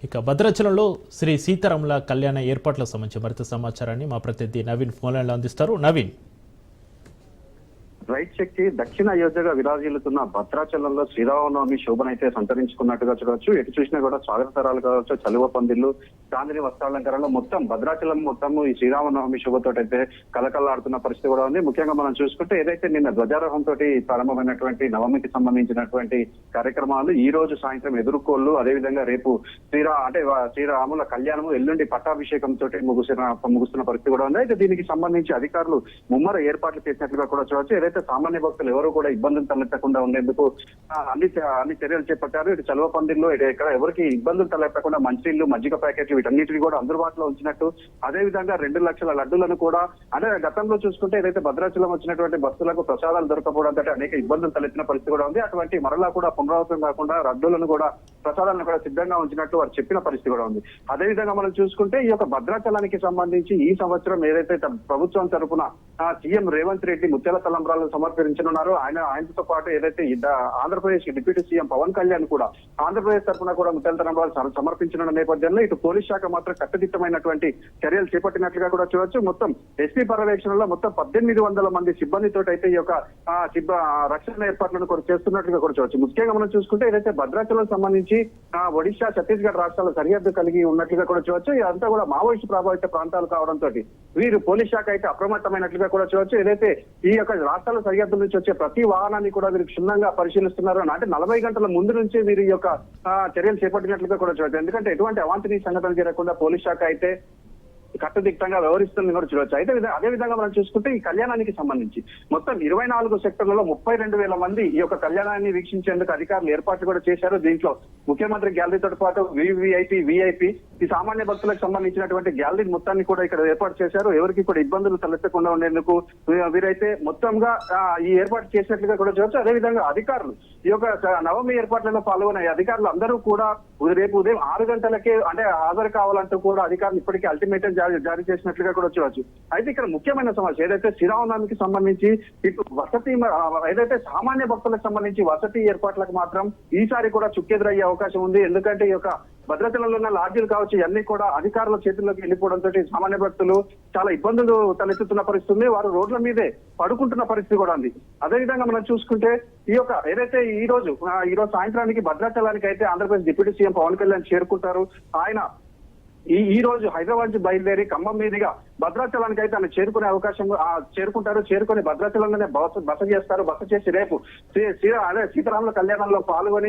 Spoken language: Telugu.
ఇక భద్రాచలంలో శ్రీ సీతారాముల కళ్యాణ ఏర్పాట్లకు సంబంధించి మరింత సమాచారాన్ని మా ప్రతినిధి నవీన్ ఫోన్ లైన్లో అందిస్తారు. నవీన్, రైట్ శక్తి దక్షిణ అయోధ్యగా విరాజిల్లుతున్న భద్రాచలంలో శ్రీరామనవమి శోభనైతే సంతరించుకున్నట్టుగా చూడవచ్చు. ఎటు చూసినా కూడా స్వాగతరాలు కావచ్చు, చలువ పందిళ్లు, చాందిని వస్త్రాలంకరణలో మొత్తం భద్రాచలం మొత్తం ఈ శ్రీరామనవమి శోభతో అయితే కలకల్లాడుతున్న పరిస్థితి కూడా ఉంది. ముఖ్యంగా మనం చూసుకుంటే ఏదైతే నిన్న ధ్వజారోహంతో ప్రారంభమైనటువంటి నవమికి సంబంధించినటువంటి కార్యక్రమాలు ఈ రోజు సాయంత్రం ఎదుర్కోళ్లు, అదేవిధంగా రేపు శ్రీరాముల కళ్యాణము, ఎల్లుండి పట్టాభిషేకంతో ముగుస్తున్న పరిస్థితి కూడా ఉంది. అయితే దీనికి సంబంధించి అధికారులు ముమ్మర ఏర్పాట్లు చేసినట్లుగా కూడా చూడవచ్చు. ఏదైతే సామాన్య భక్తులు ఎవరు కూడా ఇబ్బందులు తలెత్తకుండా ఉండేందుకు అన్ని చర్యలు చేపట్టారు. ఇటు చలువ పందిల్లో ఇక్కడ ఎవరికి ఇబ్బందులు తలెత్తకుండా మంచినీళ్లు, మజ్జిగ ప్యాకెట్లు వీటన్నిటిని కూడా అందుబాటులో ఉంచినట్టు, అదే విధంగా 2 లక్షల లడ్డులను కూడా, అంటే గతంలో చూసుకుంటే ఏదైతే భద్రాచలం వచ్చినటువంటి భక్తులకు ప్రసాదాలు దొరకపోవడంతో అనేక ఇబ్బందులు తలెత్తిన పరిస్థితి కూడా ఉంది. అటువంటి మరలా కూడా పునరావృతం కాకుండా లడ్డులను కూడా, ప్రసాదాలను కూడా సిద్ధంగా ఉంచినట్టు వారు చెప్పిన పరిస్థితి కూడా ఉంది. అదేవిధంగా మనం చూసుకుంటే ఈ యొక్క భద్రాచలానికి సంబంధించి ఈ సంవత్సరం ఏదైతే ప్రభుత్వం తరఫున సీఎం రేవంత్ రెడ్డి ముత్యాల తలంబ్రాలను సమర్పించనున్నారు. ఆయనతో పాటు ఏదైతే ఆంధ్రప్రదేశ్ డిప్యూటీ సీఎం పవన్ కళ్యాణ్ కూడా ఆంధ్రప్రదేశ్ తరఫున కూడా ముత్యాల తలంబ్రాలు సమర్పించనున్న నేపథ్యంలో ఇటు పోలీస్ శాఖ మాత్రం కట్టుదిట్టమైనటువంటి చర్యలు చేపట్టినట్లుగా కూడా చూడవచ్చు. మొత్తం ఎస్పీ పర్యవేక్షణలో మొత్తం 1800 మంది సిబ్బందితో అయితే ఈ యొక్క రక్షణ ఏర్పాట్లను కూడా చేస్తున్నట్లుగా కూడా చూడవచ్చు. ముఖ్యంగా మనం చూసుకుంటే ఏదైతే భద్రాచలం సంబంధించి ఒడిశా, ఛత్తీస్గఢ్ రాష్ట్రాల సరిహద్దు కలిగి ఉన్నట్లుగా కూడా చూడవచ్చు. ఇదంతా కూడా మావోయిస్టు ప్రభావిత ప్రాంతాలు కావడంతో వీరు పోలీస్ శాఖ అయితే అప్రమత్తమైనట్లుగా కూడా చూడవచ్చు. ఏదైతే ఈ యొక్క రాష్ట్రాల సరిహద్దు నుంచి వచ్చే ప్రతి వాహనాన్ని కూడా వీరు క్షుణ్ణంగా పరిశీలిస్తున్నారు. అంటే 40 గంటల ముందు నుంచే వీరి యొక్క చర్యలు చేపట్టినట్లుగా కూడా చూడవచ్చు. ఎందుకంటే ఎటువంటి అవాంఛనీయ సంఘటనలు జరగకుండా పోలీస్ శాఖ అయితే కట్టుదిట్టంగా వ్యవహరిస్తుంది కూడా చూడవచ్చు. అయితే అదే విధంగా మనం చూసుకుంటే ఈ కళ్యాణానికి సంబంధించి మొత్తం 24 సెక్టర్లలో 32,000 మంది ఈ యొక్క కళ్యాణాన్ని వీక్షించేందుకు అధికారులు ఏర్పాట్లు కూడా చేశారు. దీంట్లో ముఖ్యమంత్రి గ్యాలరీతో పాటు విఐపి ఈ సామాన్య భక్తులకు సంబంధించినటువంటి గ్యాలరీ మొత్తాన్ని కూడా ఇక్కడ ఏర్పాటు చేశారు. ఎవరికి కూడా ఇబ్బందులు తలెత్తకుండా ఉండేందుకు వీరైతే మొత్తంగా ఈ ఏర్పాటు చేసినట్లుగా కూడా చూడవచ్చు. అదేవిధంగా అధికారులు ఈ యొక్క నవమి ఏర్పాట్లలో పాల్గొనే అధికారులు అందరూ కూడా రేపు ఉదయం 6 గంటలకే అంటే హాజరు కావాలంటూ కూడా అధికారులు ఇప్పటికీ అల్టిమేటం జారీ చేసినట్లుగా కూడా చూడవచ్చు. అయితే ఇక్కడ ముఖ్యమైన సమస్య ఏదైతే శ్రీరామనవమికి సంబంధించి ఇటు వసతి, ఏదైతే సామాన్య భక్తులకు సంబంధించి వసతి ఏర్పాట్లకు మాత్రం ఈసారి కూడా చుక్కెదురయ్యే అవకాశం ఉంది. ఎందుకంటే ఈ యొక్క భద్రాచలంలో ఉన్న లాడ్జీలు కావచ్చు, ఇవన్నీ కూడా అధికారుల చేతుల్లోకి వెళ్ళిపోవడంతో సామాన్య భక్తులు చాలా ఇబ్బందులు తలెత్తుతున్న పరిస్థితి, వారు రోడ్ల మీదే పడుకుంటున్న పరిస్థితి కూడా ఉంది. అదేవిధంగా మనం చూసుకుంటే ఈ యొక్క ఏదైతే ఈ రోజు సాయంత్రానికి భద్రాచలానికి అయితే ఆంధ్రప్రదేశ్ డిప్యూటీ సీఎం పవన్ కళ్యాణ్ చేరుకుంటారు. ఆయన ఈ రోజు హైదరాబాద్ నుంచి బయలుదేరి ఖమ్మం మీదుగా భద్రాచలానికి అయితే ఆయన చేరుకునే అవకాశం చేరుకొని భద్రాచలంలోనే బస చేస్తారు. బస చేసి రేపు సీతారాముల కళ్యాణంలో పాల్గొని